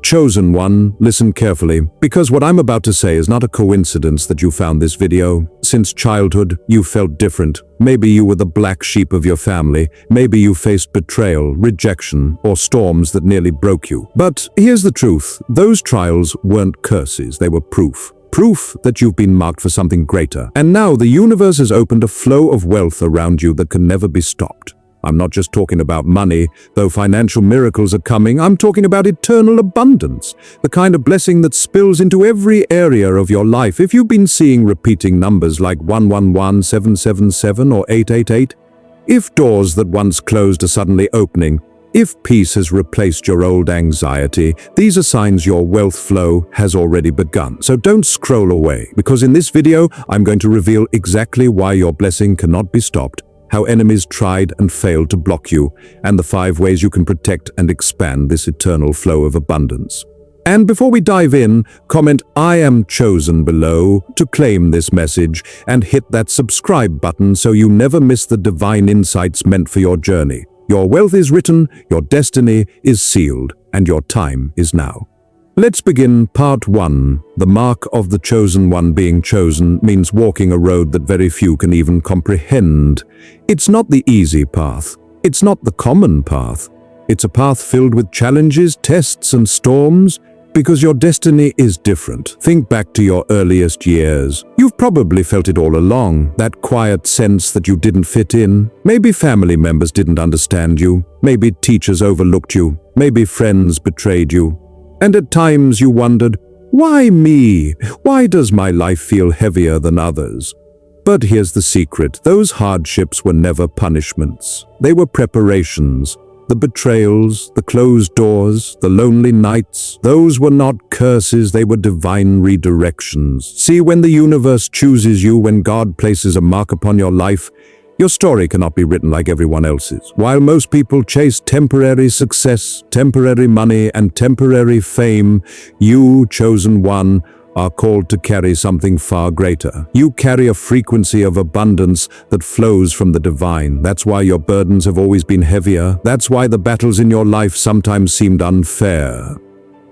Chosen one, listen carefully, because what I'm about to say is not a coincidence that you found this video. Since childhood, you felt different. Maybe you were the black sheep of your family. Maybe you faced betrayal, rejection, or storms that nearly broke you. But here's the truth. Those trials weren't curses, they were proof. Proof that you've been marked for something greater. And now the universe has opened a flow of wealth around you that can never be stopped. I'm not just talking about money, though financial miracles are coming. I'm talking about eternal abundance, the kind of blessing that spills into every area of your life. If you've been seeing repeating numbers like 111, 777, or 888, if doors that once closed are suddenly opening, if peace has replaced your old anxiety, these are signs your wealth flow has already begun. So don't scroll away, because in this video, I'm going to reveal exactly why your blessing cannot be stopped, how enemies tried and failed to block you, and the 5 ways you can protect and expand this eternal flow of abundance. And before we dive in, comment "I am chosen" below to claim this message, and hit that subscribe button so you never miss the divine insights meant for your journey. Your wealth is written, your destiny is sealed, and your time is now. Let's begin part 1. The mark of the chosen one. Being chosen means walking a road that very few can even comprehend. It's not the easy path. It's not the common path. It's a path filled with challenges, tests, and storms, because your destiny is different. Think back to your earliest years. You've probably felt it all along, that quiet sense that you didn't fit in. Maybe family members didn't understand you. Maybe teachers overlooked you. Maybe friends betrayed you. And at times you wondered, why me? Why does my life feel heavier than others? But here's the secret. Those hardships were never punishments. They were preparations. The betrayals, the closed doors, the lonely nights, those were not curses, they were divine redirections. See, when the universe chooses you, when God places a mark upon your life, your story cannot be written like everyone else's. While most people chase temporary success, temporary money, and temporary fame, you, chosen one, are called to carry something far greater. You carry a frequency of abundance that flows from the divine. That's why your burdens have always been heavier. That's why the battles in your life sometimes seemed unfair.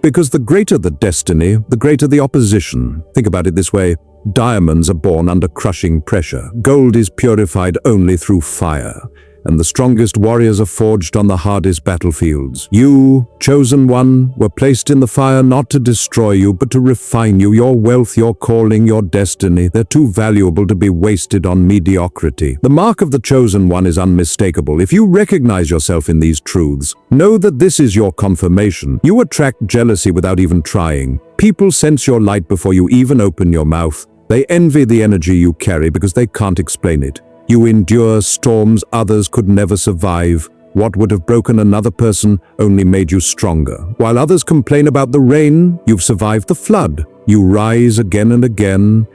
Because the greater the destiny, the greater the opposition. Think about it this way. Diamonds are born under crushing pressure. Gold is purified only through fire. And the strongest warriors are forged on the hardest battlefields. You, chosen one, were placed in the fire not to destroy you, but to refine you. Your wealth, your calling, your destiny, they're too valuable to be wasted on mediocrity. The mark of the chosen one is unmistakable. If you recognize yourself in these truths, know that this is your confirmation. You attract jealousy without even trying. People sense your light before you even open your mouth. They envy the energy you carry because they can't explain it. You endure storms others could never survive. What would have broken another person only made you stronger. While others complain about the rain, you've survived the flood. You rise again and again.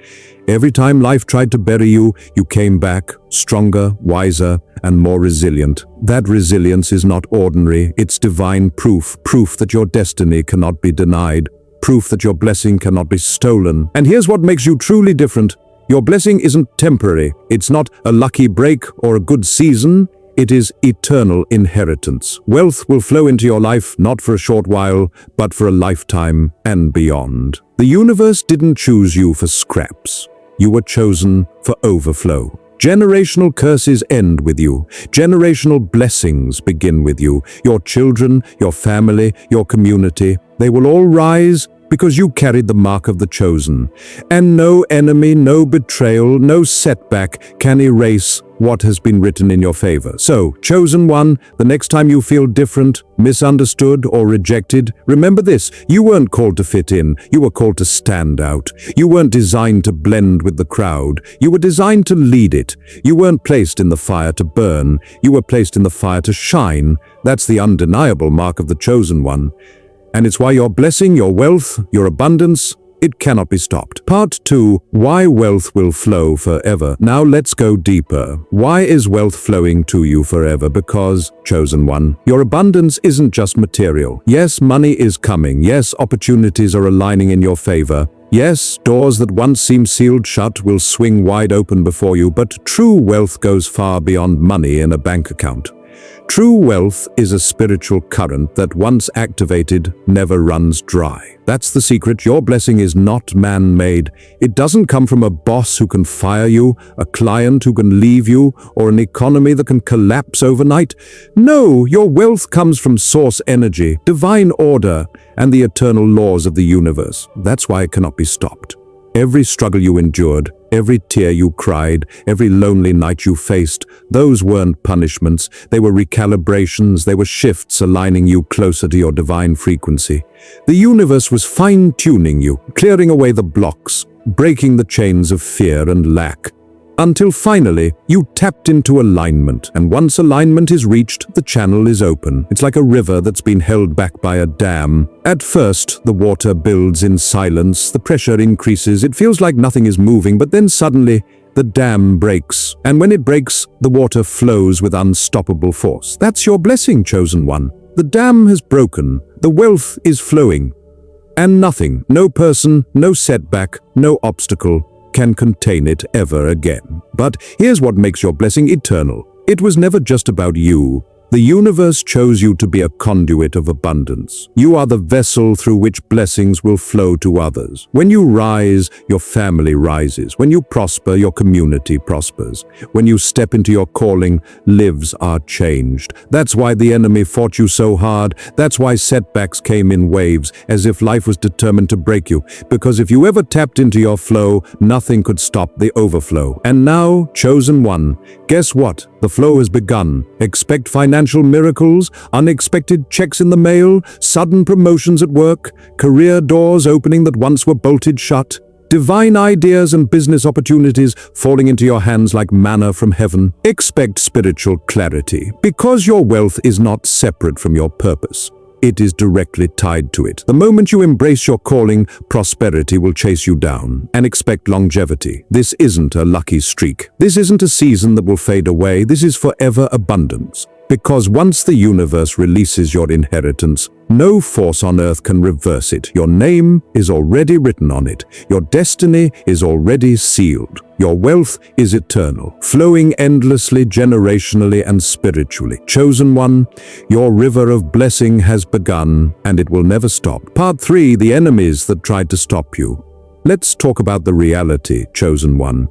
Every time life tried to bury you, you came back, stronger, wiser, and more resilient. That resilience is not ordinary. It's divine proof that your destiny cannot be denied. Proof that your blessing cannot be stolen. And here's what makes you truly different. Your blessing isn't temporary. It's not a lucky break or a good season. It is eternal inheritance. Wealth will flow into your life not for a short while, but for a lifetime and beyond. The universe didn't choose you for scraps. You were chosen for overflow. Generational curses end with you. Generational blessings begin with you. Your children, your family, your community, they will all rise because you carried the mark of the chosen. And no enemy, no betrayal, no setback can erase what has been written in your favor. So, chosen one, the next time you feel different, misunderstood, or rejected, remember this: you weren't called to fit in, you were called to stand out. You weren't designed to blend with the crowd, you were designed to lead it. You weren't placed in the fire to burn, you were placed in the fire to shine. That's the undeniable mark of the chosen one. And it's why your blessing, your wealth, your abundance, it cannot be stopped. Part 2, why wealth will flow forever. Now let's go deeper. Why is wealth flowing to you forever? Because, chosen one, your abundance isn't just material. Yes, money is coming. Yes, opportunities are aligning in your favor. Yes, doors that once seemed sealed shut will swing wide open before you, but true wealth goes far beyond money in a bank account. True wealth is a spiritual current that once activated never runs dry. That's the secret. Your blessing is not man-made. It doesn't come from a boss who can fire you, a client who can leave you, or an economy that can collapse overnight. No, your wealth comes from source energy, divine order, and the eternal laws of the universe. That's why it cannot be stopped. Every struggle you endured, every tear you cried, every lonely night you faced, those weren't punishments. They were recalibrations, they were shifts aligning you closer to your divine frequency. The universe was fine-tuning you, clearing away the blocks, breaking the chains of fear and lack, until finally you tapped into alignment. And once alignment is reached, the channel is open. It's like a river that's been held back by a dam. At first, the water builds in silence, the pressure increases, it feels like nothing is moving, but then suddenly, the dam breaks. And when it breaks, the water flows with unstoppable force. That's your blessing, chosen one. The dam has broken, the wealth is flowing. And nothing, no person, no setback, no obstacle, can contain it ever again. But here's what makes your blessing eternal. It was never just about you. The universe chose you to be a conduit of abundance. You are the vessel through which blessings will flow to others. When you rise, your family rises. When you prosper, your community prospers. When you step into your calling, lives are changed. That's why the enemy fought you so hard. That's why setbacks came in waves, as if life was determined to break you. Because if you ever tapped into your flow, nothing could stop the overflow. And now, chosen one, guess what? The flow has begun. Expect financial miracles, unexpected checks in the mail, sudden promotions at work, career doors opening that once were bolted shut, divine ideas and business opportunities falling into your hands like manna from heaven. Expect spiritual clarity, because your wealth is not separate from your purpose. It is directly tied to it. The moment you embrace your calling, prosperity will chase you down. And expect longevity. This isn't a lucky streak. This isn't a season that will fade away. This is forever abundance. Because once the universe releases your inheritance, no force on earth can reverse it. Your name is already written on it. Your destiny is already sealed. Your wealth is eternal, flowing endlessly, generationally, and spiritually. Chosen one, your river of blessing has begun, and it will never stop. Part 3, the enemies that tried to stop you. Let's talk about the reality, chosen one.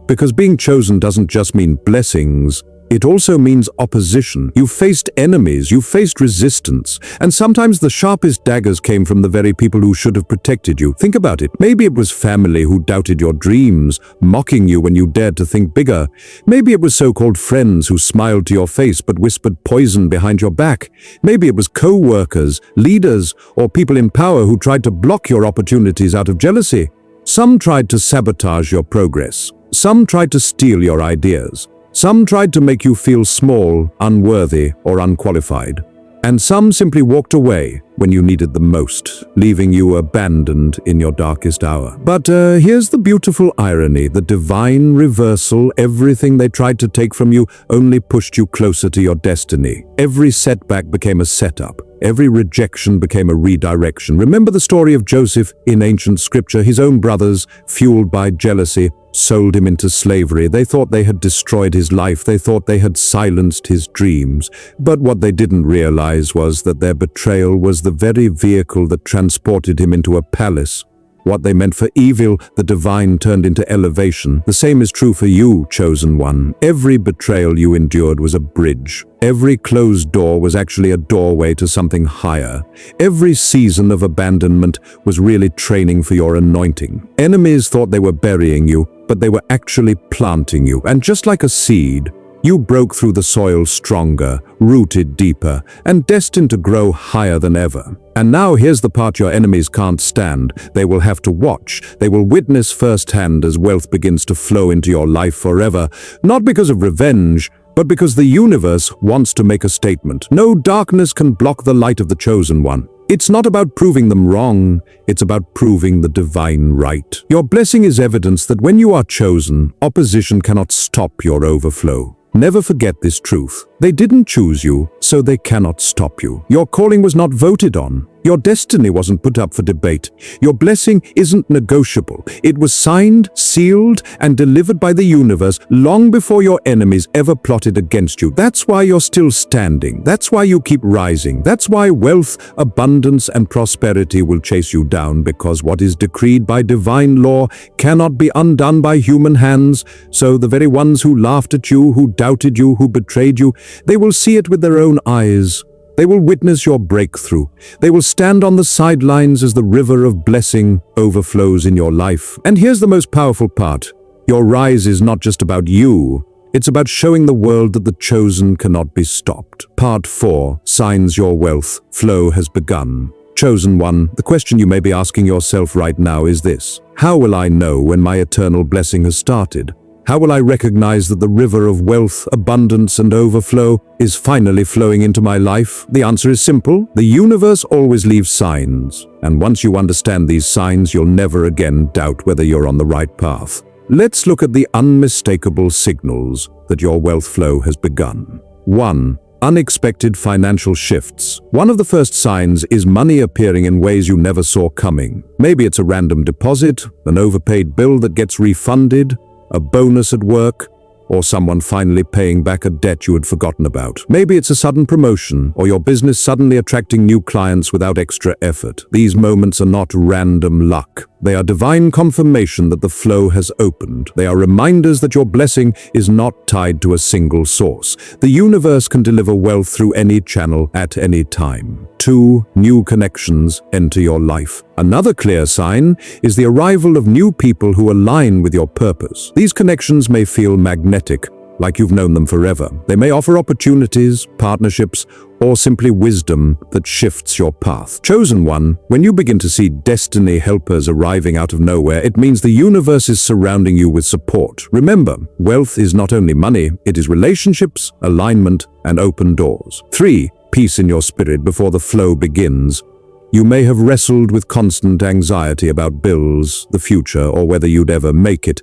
Because being chosen doesn't just mean blessings, it also means opposition. You faced enemies, you faced resistance, and sometimes the sharpest daggers came from the very people who should have protected you. Think about it. Maybe it was family who doubted your dreams, mocking you when you dared to think bigger. Maybe it was so-called friends who smiled to your face but whispered poison behind your back. Maybe it was co-workers, leaders, or people in power who tried to block your opportunities out of jealousy. Some tried to sabotage your progress. Some tried to steal your ideas. Some tried to make you feel small, unworthy, or unqualified. And some simply walked away when you needed them most, leaving you abandoned in your darkest hour. But here's the beautiful irony, the divine reversal. Everything they tried to take from you only pushed you closer to your destiny. Every setback became a setup. Every rejection became a redirection. Remember the story of Joseph in ancient scripture. His own brothers, fueled by jealousy, sold him into slavery. They thought they had destroyed his life. They thought they had silenced his dreams. But what they didn't realize was that their betrayal was the very vehicle that transported him into a palace. What they meant for evil, the divine turned into elevation. The same is true for you, chosen one. Every betrayal you endured was a bridge. Every closed door was actually a doorway to something higher. Every season of abandonment was really training for your anointing. Enemies thought they were burying you, but they were actually planting you. And just like a seed, you broke through the soil stronger, rooted deeper, and destined to grow higher than ever. And now here's the part your enemies can't stand. They will have to watch. They will witness firsthand as wealth begins to flow into your life forever, not because of revenge, but because the universe wants to make a statement. No darkness can block the light of the chosen one. It's not about proving them wrong, it's about proving the divine right. Your blessing is evidence that when you are chosen, opposition cannot stop your overflow. Never forget this truth. They didn't choose you, so they cannot stop you. Your calling was not voted on. Your destiny wasn't put up for debate. Your blessing isn't negotiable. It was signed, sealed, and delivered by the universe long before your enemies ever plotted against you. That's why you're still standing. That's why you keep rising. That's why wealth, abundance, and prosperity will chase you down, because what is decreed by divine law cannot be undone by human hands. So the very ones who laughed at you, who doubted you, who betrayed you, they will see it with their own eyes. They will witness your breakthrough. They will stand on the sidelines as the river of blessing overflows in your life. And here's the most powerful part. Your rise is not just about you. It's about showing the world that the chosen cannot be stopped. Part 4. Signs your wealth flow has begun. Chosen one, the question you may be asking yourself right now is this: how will I know when my eternal blessing has started? How will I recognize that the river of wealth, abundance, and overflow is finally flowing into my life? The answer is simple. The universe always leaves signs. And once you understand these signs, you'll never again doubt whether you're on the right path. Let's look at the unmistakable signals that your wealth flow has begun. 1. Unexpected financial shifts. One of the first signs is money appearing in ways you never saw coming. Maybe it's a random deposit, an overpaid bill that gets refunded, a bonus at work, or someone finally paying back a debt you had forgotten about. Maybe it's a sudden promotion, or your business suddenly attracting new clients without extra effort. These moments are not random luck. They are divine confirmation that the flow has opened. They are reminders that your blessing is not tied to a single source. The universe can deliver wealth through any channel at any time. 2. New connections enter your life. Another clear sign is the arrival of new people who align with your purpose. These connections may feel magnetic, like you've known them forever. They may offer opportunities, partnerships, or simply wisdom that shifts your path. Chosen one, when you begin to see destiny helpers arriving out of nowhere, it means the universe is surrounding you with support. Remember, wealth is not only money, it is relationships, alignment, and open doors. 3. Peace in your spirit before the flow begins. You may have wrestled with constant anxiety about bills, the future, or whether you'd ever make it.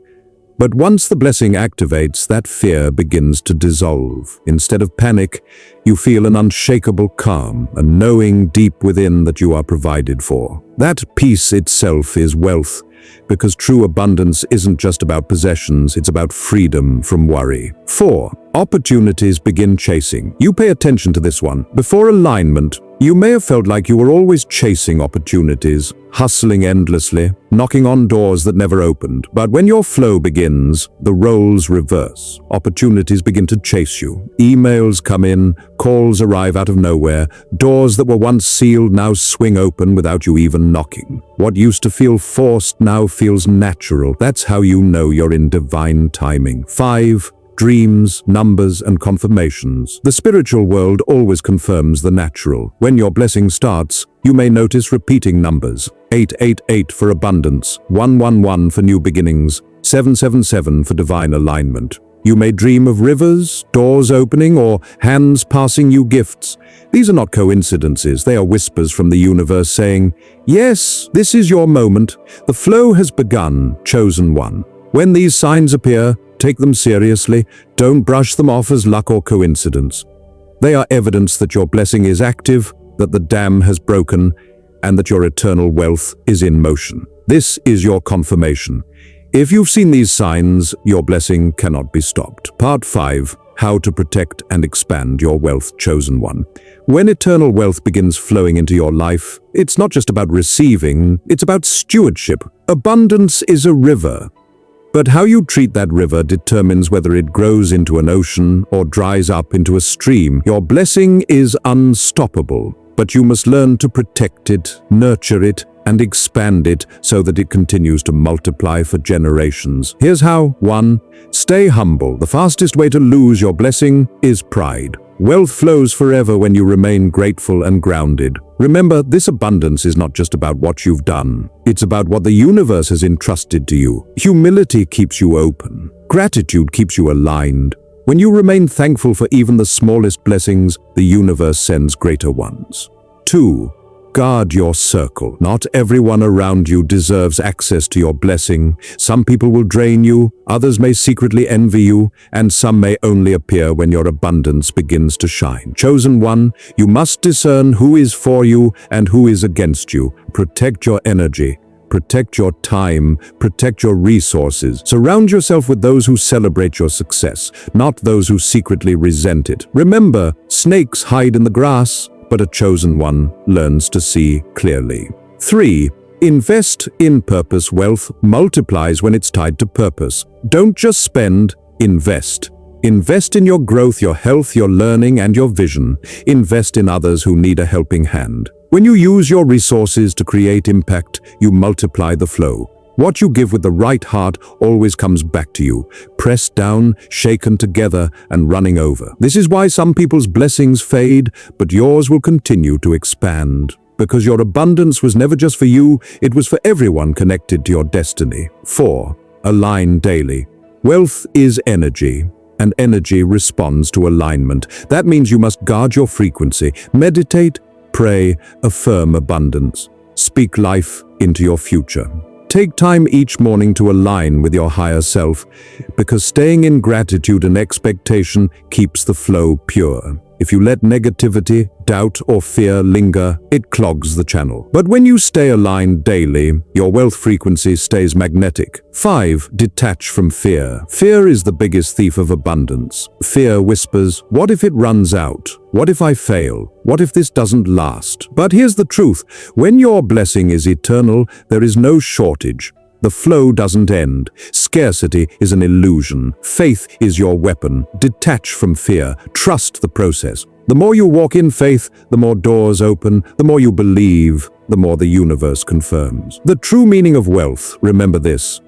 But once the blessing activates, that fear begins to dissolve. Instead of panic, you feel an unshakable calm, a knowing deep within that you are provided for. That peace itself is wealth, because true abundance isn't just about possessions, it's about freedom from worry. 4. Opportunities begin chasing. You pay attention to this one. Before alignment, you may have felt like you were always chasing opportunities, hustling endlessly, knocking on doors that never opened. But when your flow begins, the roles reverse. Opportunities begin to chase you. Emails come in, calls arrive out of nowhere, doors that were once sealed now swing open without you even knocking. What used to feel forced now feels natural. That's how you know you're in divine timing. 5. Dreams, numbers, and confirmations. The spiritual world always confirms the natural. When your blessing starts, you may notice repeating numbers. 888 for abundance, 111 for new beginnings, 777 for divine alignment. You may dream of rivers, doors opening, or hands passing you gifts. These are not coincidences. They are whispers from the universe saying, yes, this is your moment. The flow has begun, chosen one. When these signs appear, take them seriously. Don't brush them off as luck or coincidence. They are evidence that your blessing is active, that the dam has broken, and that your eternal wealth is in motion. This is your confirmation. If you've seen these signs, your blessing cannot be stopped. Part 5. How to protect and expand your wealth, chosen one. When eternal wealth begins flowing into your life, it's not just about receiving, it's about stewardship. Abundance is a river. But how you treat that river determines whether it grows into an ocean or dries up into a stream. Your blessing is unstoppable, but you must learn to protect it, nurture it, and expand it so that it continues to multiply for generations. Here's how. 1. Stay humble. The fastest way to lose your blessing is pride. Wealth flows forever when you remain grateful and grounded. Remember, this abundance is not just about what you've done. It's about what the universe has entrusted to you. Humility keeps you open. Gratitude keeps you aligned. When you remain thankful for even the smallest blessings, the universe sends greater ones. 2. Guard your circle. Not everyone around you deserves access to your blessing. Some people will drain you, others may secretly envy you, and some may only appear when your abundance begins to shine. Chosen one, you must discern who is for you and who is against you. Protect your energy. Protect your time, protect your resources. Surround yourself with those who celebrate your success, not those who secretly resent it. Remember, snakes hide in the grass, but a chosen one learns to see clearly. 3. Invest in purpose. Wealth multiplies when it's tied to purpose. Don't just spend, invest. Invest in your growth, your health, your learning, and your vision. Invest in others who need a helping hand. When you use your resources to create impact, you multiply the flow. What you give with the right heart always comes back to you, pressed down, shaken together, and running over. This is why some people's blessings fade, but yours will continue to expand. Because your abundance was never just for you, it was for everyone connected to your destiny. 4. Align daily. Wealth is energy, and energy responds to alignment. That means you must guard your frequency. Meditate, pray, affirm abundance. Speak life into your future. Take time each morning to align with your higher self, because staying in gratitude and expectation keeps the flow pure. If you let negativity, doubt, or fear linger, it clogs the channel. But when you stay aligned daily, your wealth frequency stays magnetic. 5. Detach from fear. Fear is the biggest thief of abundance. Fear whispers, what if it runs out? What if I fail? What if this doesn't last? But here's the truth. When your blessing is eternal, there is no shortage. The flow doesn't end. Scarcity is an illusion. Faith is your weapon. Detach from fear. Trust the process. The more you walk in faith, the more doors open. The more you believe, the more the universe confirms. The true meaning of wealth, remember this.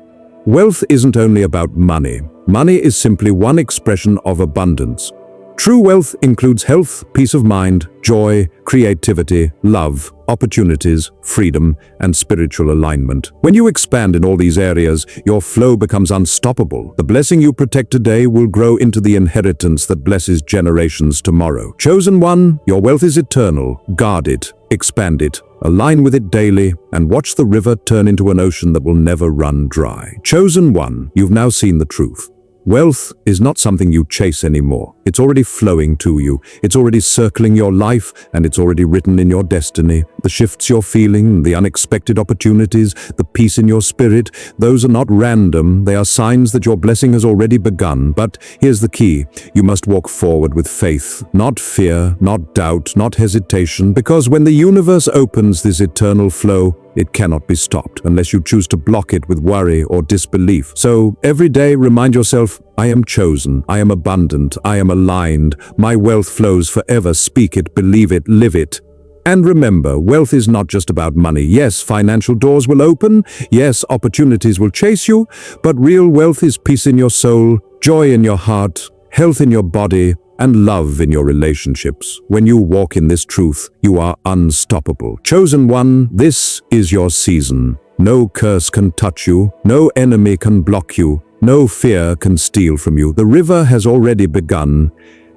Wealth isn't only about money. Money is simply one expression of abundance. True wealth includes health, peace of mind, joy, creativity, love, opportunities, freedom, and spiritual alignment. When you expand in all these areas, your flow becomes unstoppable. The blessing you protect today will grow into the inheritance that blesses generations tomorrow. Chosen one, your wealth is eternal. Guard it, expand it, align with it daily, and watch the river turn into an ocean that will never run dry. Chosen one, you've now seen the truth. Wealth is not something you chase anymore. It's already flowing to you. It's already circling your life, and it's already written in your destiny. The shifts you're feeling, the unexpected opportunities, the peace in your spirit, those are not random. They are signs that your blessing has already begun. But here's the key. You must walk forward with faith, not fear, not doubt, not hesitation, because when the universe opens this eternal flow, it cannot be stopped unless you choose to block it with worry or disbelief. So every day remind yourself, I am chosen, I am abundant, I am aligned, my wealth flows forever. Speak it, believe it, live it. And remember, wealth is not just about money. Yes, financial doors will open. Yes, opportunities will chase you. But real wealth is peace in your soul, joy in your heart, health in your body, and love in your relationships. When you walk in this truth, you are unstoppable. Chosen one, this is your season. No curse can touch you. No enemy can block you. No fear can steal from you. The river has already begun,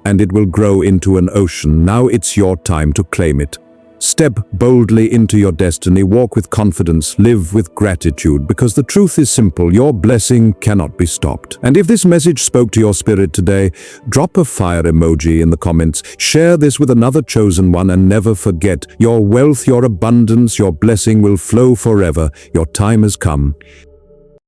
and it will grow into an ocean. Now it's your time to claim it. Step boldly into your destiny, walk with confidence, live with gratitude, because the truth is simple, your blessing cannot be stopped. And if this message spoke to your spirit today, drop a fire emoji in the comments, share this with another chosen one, and never forget, your wealth, your abundance, your blessing will flow forever. Your time has come.